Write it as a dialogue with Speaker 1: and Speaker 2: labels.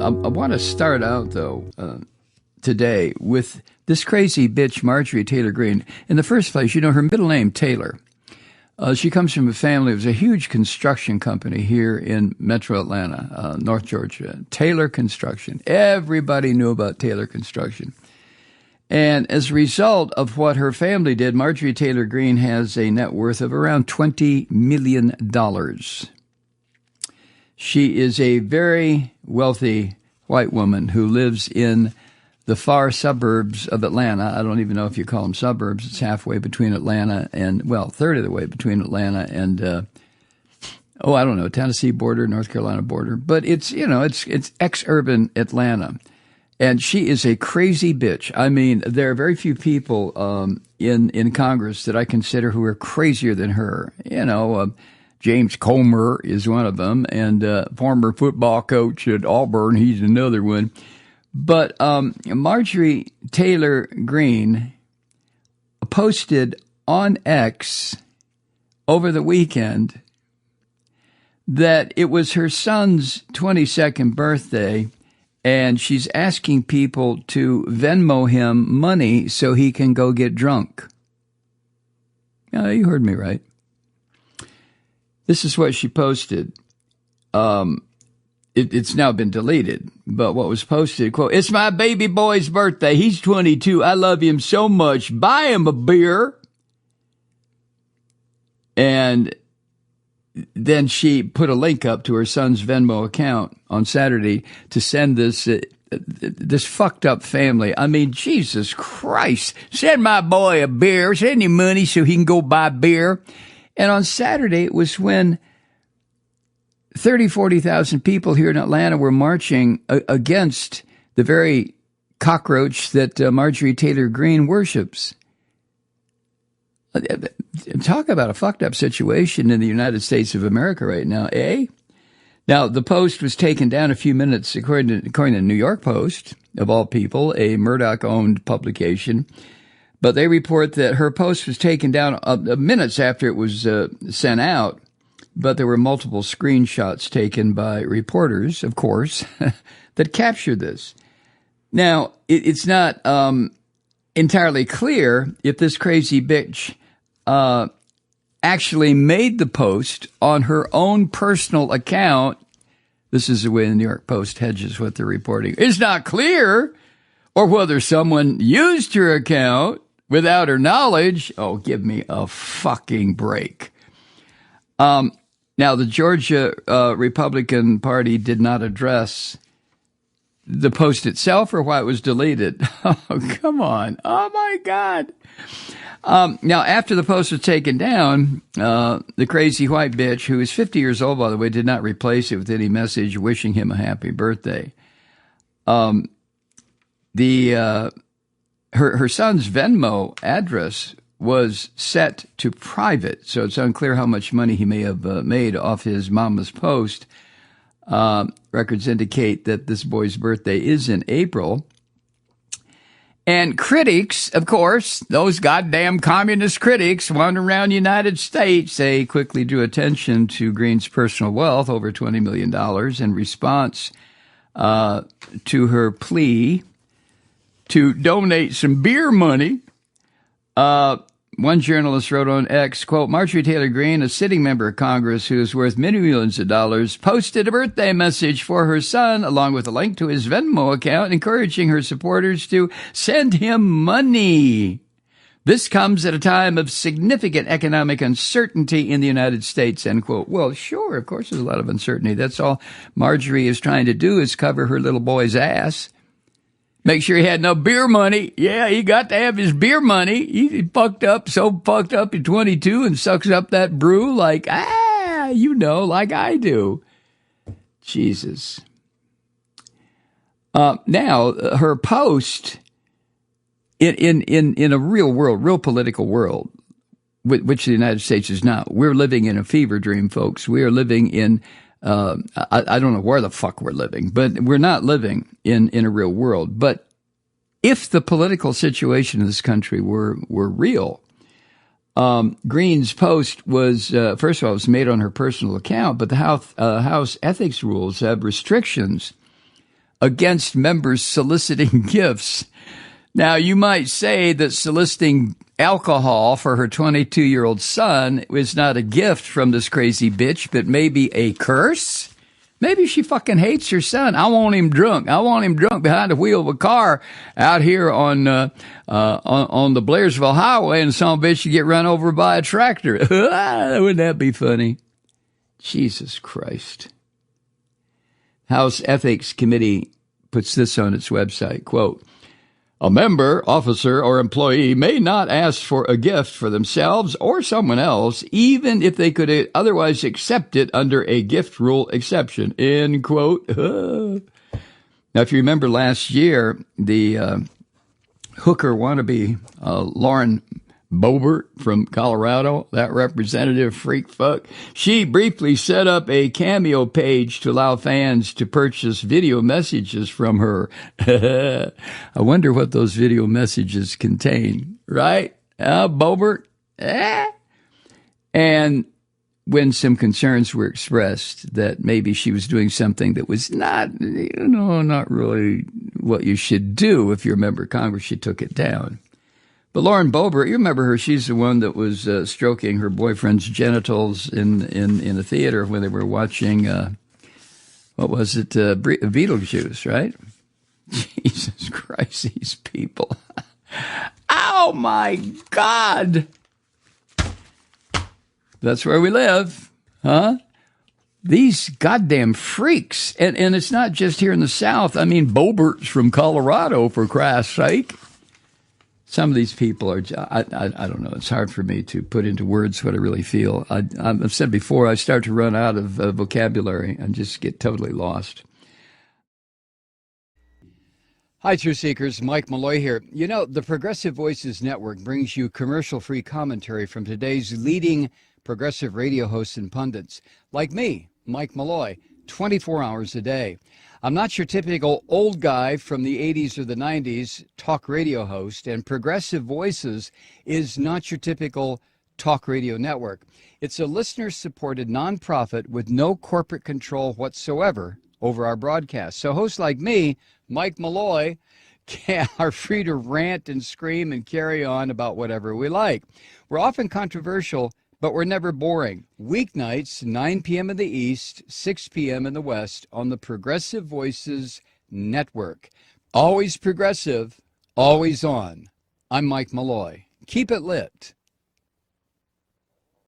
Speaker 1: want to start out, though, today with this crazy bitch, Marjorie Taylor Greene. In the first place, you know, her middle name, Taylor. She comes from a family. It was a huge construction company here in metro Atlanta, North Georgia. Taylor Construction. Everybody knew about Taylor Construction. And as a result of what her family did, Marjorie Taylor Greene has a net worth of around $20 million. She is a very wealthy white woman who lives in the far suburbs of Atlanta. I don't even know if you call them suburbs. It's halfway between Atlanta and, well, third of the way between Atlanta and, I don't know, Tennessee border, North Carolina border. But it's, you know, it's ex-urban Atlanta. And she is a crazy bitch. I mean, there are very few people in Congress that I consider who are crazier than her. You know, James Comer is one of them, and former football coach at Auburn, he's another one. But Marjorie Taylor Greene posted on X over the weekend that it was her son's 22nd birthday, and she's asking people to Venmo him money so he can go get drunk. You heard me right. This is what she posted. It's now been deleted, but what was posted, quote, "It's my baby boy's birthday. He's 22. I love him so much. Buy him a beer." And then she put a link up to her son's Venmo account on Saturday to send this fucked up family. I mean, Jesus Christ. Send my boy a beer. Send him money so he can go buy beer. And on Saturday, it was when 40,000 people here in Atlanta were marching against the very cockroach that Marjorie Taylor Greene worships. Talk about a fucked up situation in the United States of America right now, eh? Now, the post was taken down a few minutes, according to New York Post, of all people, a Murdoch-owned publication. But they report that her post was taken down minutes after it was sent out. But there were multiple screenshots taken by reporters, of course, that captured this. Now, it's not entirely clear if this crazy bitch actually made the post on her own personal account. This is the way the New York Post hedges what they're reporting. It's not clear, or whether someone used her account without her knowledge. Oh, give me a fucking break. Now, the Georgia Republican Party did not address the post itself or why it was deleted. Oh, come on. Oh, my God. Now, after the post was taken down, the crazy white bitch, who is 50 years old, by the way, did not replace it with any message wishing him a happy birthday. Her son's Venmo address was set to private, so it's unclear how much money he may have made off his mama's post. Records indicate that this boy's birthday is in April. And critics, of course, those goddamn communist critics wandering around the United States, they quickly drew attention to Greene's personal wealth, over $20 million, in response to her plea to donate some beer money. One journalist wrote on X, quote, "Marjorie Taylor Greene, a sitting member of Congress who is worth many millions of dollars, posted a birthday message for her son, along with a link to his Venmo account, encouraging her supporters to send him money. This comes at a time of significant economic uncertainty in the United States," end quote. Well, sure, of course there's a lot of uncertainty. That's all Marjorie is trying to do, is cover her little boy's ass. Make sure he had no beer money. Yeah, he got to have his beer money. He fucked up, so fucked up at 22 and sucks up that brew like I do. Jesus. Now, her post in a real world, real political world, which the United States is not. We're living in a fever dream, folks. We are living in I don't know where the fuck we're living, but we're not living in a real world. But if the political situation in this country were real, Greene's post was, first of all, it was made on her personal account, but the House ethics rules have restrictions against members soliciting gifts. Now, you might say that soliciting alcohol for her 22-year-old son is not a gift from this crazy bitch, but maybe a curse? Maybe she fucking hates her son. I want him drunk. I want him drunk behind the wheel of a car out here on the Blairsville Highway, and some bitch should get run over by a tractor. Wouldn't that be funny? Jesus Christ. House Ethics Committee puts this on its website, quote, "A member, officer, or employee may not ask for a gift for themselves or someone else, even if they could otherwise accept it under a gift rule exception," end quote. Now, if you remember last year, the hooker wannabe Lauren Boebert from Colorado, that representative freak fuck, she briefly set up a Cameo page to allow fans to purchase video messages from her. I wonder what those video messages contain, right? Boebert? And when some concerns were expressed that maybe she was doing something that was not really what you should do if you're a member of Congress, she took it down. But Lauren Boebert, you remember her, she's the one that was stroking her boyfriend's genitals in a theater when they were watching, Beetlejuice, right? Jesus Christ, these people. Oh, my God. That's where we live, huh? These goddamn freaks. And it's not just here in the South. I mean, Boebert's from Colorado, for Christ's sake. Some of these people are, I don't know, it's hard for me to put into words what I really feel. I've said before, I start to run out of vocabulary and just get totally lost. Hi, Truth Seekers. Mike Malloy here. You know, the Progressive Voices Network brings you commercial-free commentary from today's leading progressive radio hosts and pundits, like me, Mike Malloy, 24 hours a day. I'm not your typical old guy from the 80s or the 90s talk radio host, and Progressive Voices is not your typical talk radio network. It's a listener-supported nonprofit with no corporate control whatsoever over our broadcast. So hosts like me, Mike Malloy, are free to rant and scream and carry on about whatever we like. We're often controversial, but we're never boring. Weeknights, 9 p.m. in the East, 6 p.m. in the West on the Progressive Voices Network. Always progressive, always on. I'm Mike Malloy. Keep it lit.